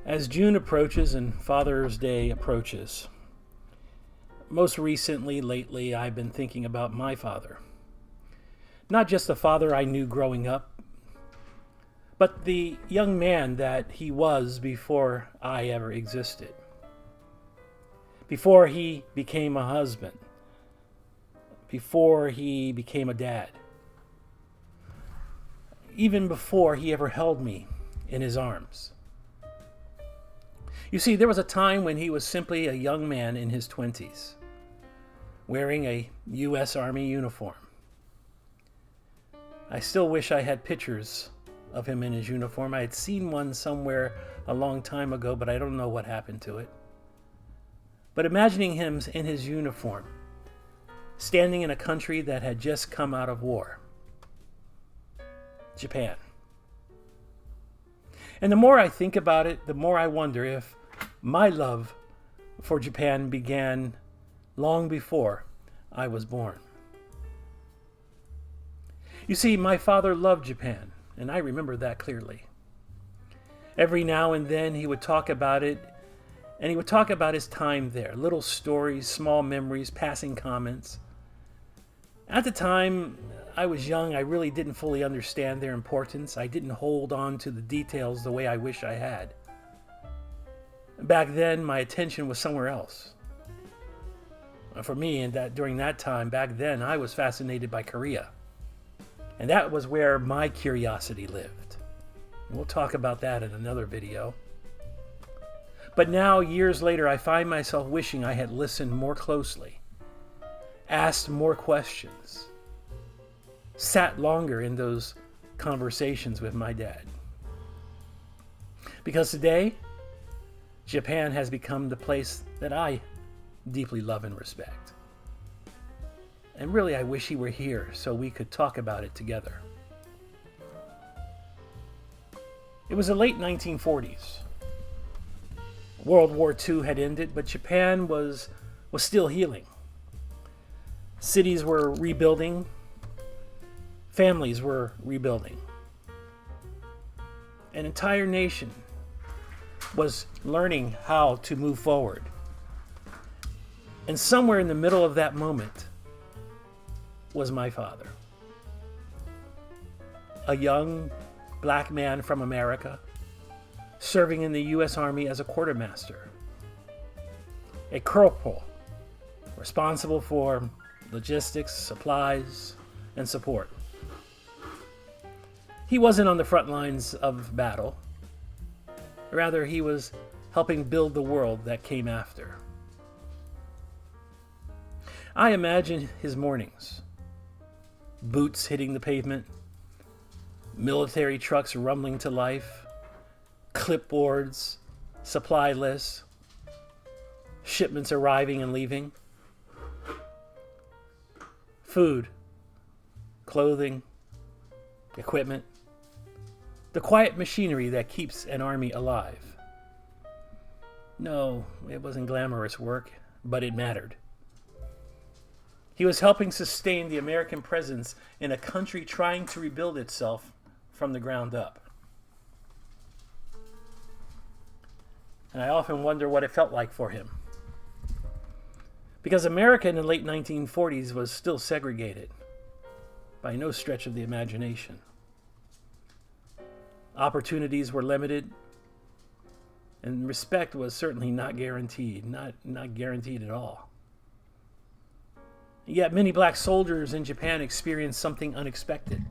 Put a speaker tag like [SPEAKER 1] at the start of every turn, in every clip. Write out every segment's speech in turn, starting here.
[SPEAKER 1] As June approaches and Father's Day approaches, most recently, lately, I've been thinking about my father. Not just the father I knew growing up, but the young man that he was before I ever existed. Before he became a husband. Before he became a dad. Even before he ever held me in his arms. You see, there was a time when he was simply a young man in his 20s, wearing a U.S. Army uniform. I still wish I had pictures of him in his uniform. I had seen one somewhere a long time ago, but I don't know what happened to it. But imagining him in his uniform, standing in a country that had just come out of war, Japan. And the more I think about it, the more I wonder if my love for Japan began long before I was born. You see, my father loved Japan, and I remember that clearly. Every now and then he would talk about it, and he would talk about his time there. Little stories, small memories, passing comments. At the time, I was young. I really didn't fully understand their importance. I didn't hold on to the details the way I wish I had. Back then, my attention was somewhere else. For me, during that time, back then, I was fascinated by Korea. And that was where my curiosity lived. We'll talk about that in another video. But now, years later, I find myself wishing I had listened more closely, asked more questions, sat longer in those conversations with my dad. Because today, Japan has become the place that I deeply love and respect. And really, I wish he were here so we could talk about it together. It was the late 1940s. World War II had ended, but Japan was still healing. Cities were rebuilding. Families were rebuilding. An entire nation was learning how to move forward. And somewhere in the middle of that moment was my father. A young black man from America, serving in the U.S. Army as a quartermaster. A corporal, responsible for logistics, supplies, and support. He wasn't on the front lines of battle. Rather, he was helping build the world that came after. I imagine his mornings. Boots hitting the pavement, military trucks rumbling to life, clipboards, supply lists, shipments arriving and leaving, food, clothing, equipment, the quiet machinery that keeps an army alive. No, it wasn't glamorous work, but it mattered. He was helping sustain the American presence in a country trying to rebuild itself from the ground up. And I often wonder what it felt like for him. Because America in the late 1940s was still segregated, by no stretch of the imagination. Opportunities were limited, and respect was certainly not guaranteed, not guaranteed at all. Yet many black soldiers in Japan experienced something unexpected.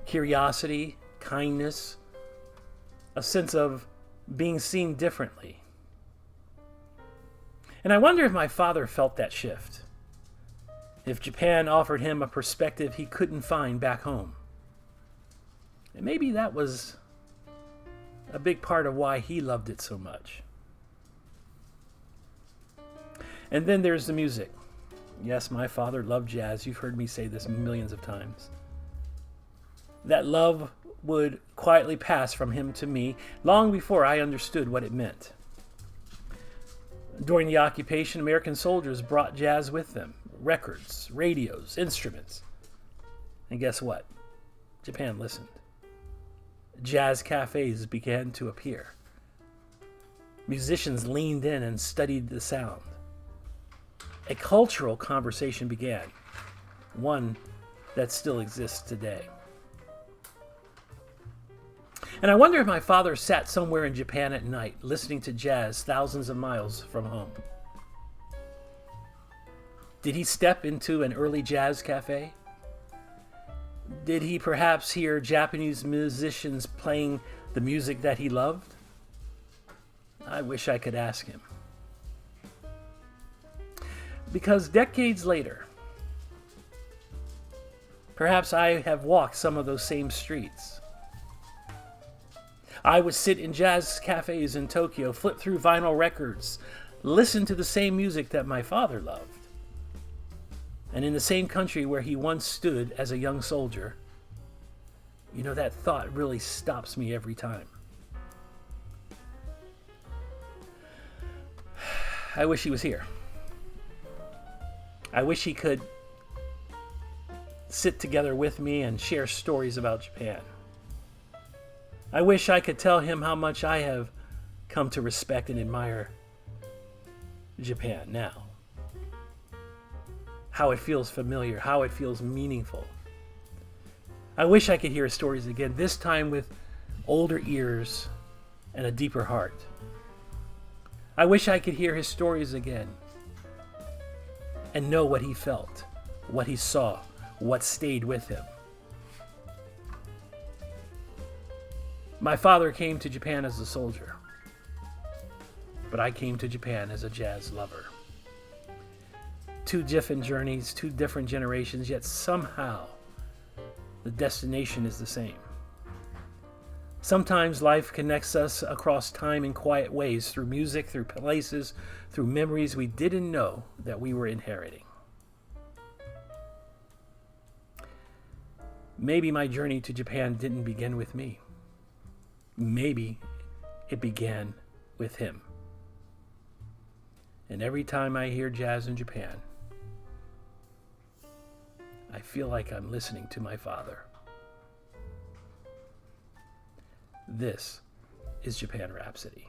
[SPEAKER 1] Curiosity, kindness, a sense of being seen differently. And I wonder if my father felt that shift. If Japan offered him a perspective he couldn't find back home. And maybe that was a big part of why he loved it so much. And then there's the music. Yes, my father loved jazz. You've heard me say this millions of times. That love would quietly pass from him to me long before I understood what it meant. During the occupation, American soldiers brought jazz with them. Records, radios, instruments. And guess what? Japan listened. Jazz cafes began to appear. Musicians leaned in and studied the sound. A cultural conversation began, one that still exists today. And I wonder if my father sat somewhere in Japan at night, listening to jazz thousands of miles from home. Did he step into an early jazz cafe? Did he perhaps hear Japanese musicians playing the music that he loved? I wish I could ask him. Because decades later, perhaps I have walked some of those same streets. I would sit in jazz cafes in Tokyo, flip through vinyl records, listen to the same music that my father loved. And in the same country where he once stood as a young soldier, that thought really stops me every time. I wish he was here. I wish he could sit together with me and share stories about Japan. I wish I could tell him how much I have come to respect and admire Japan now. How it feels familiar, how it feels meaningful. I wish I could hear his stories again, this time with older ears and a deeper heart. I wish I could hear his stories again and know what he felt, what he saw, what stayed with him. My father came to Japan as a soldier, but I came to Japan as a jazz lover. Two different journeys, two different generations, yet somehow the destination is the same. Sometimes life connects us across time in quiet ways, through music, through places, through memories we didn't know that we were inheriting. Maybe my journey to Japan didn't begin with me. Maybe it began with him. And every time I hear jazz in Japan, I feel like I'm listening to my father. This is Japan Rhapsody.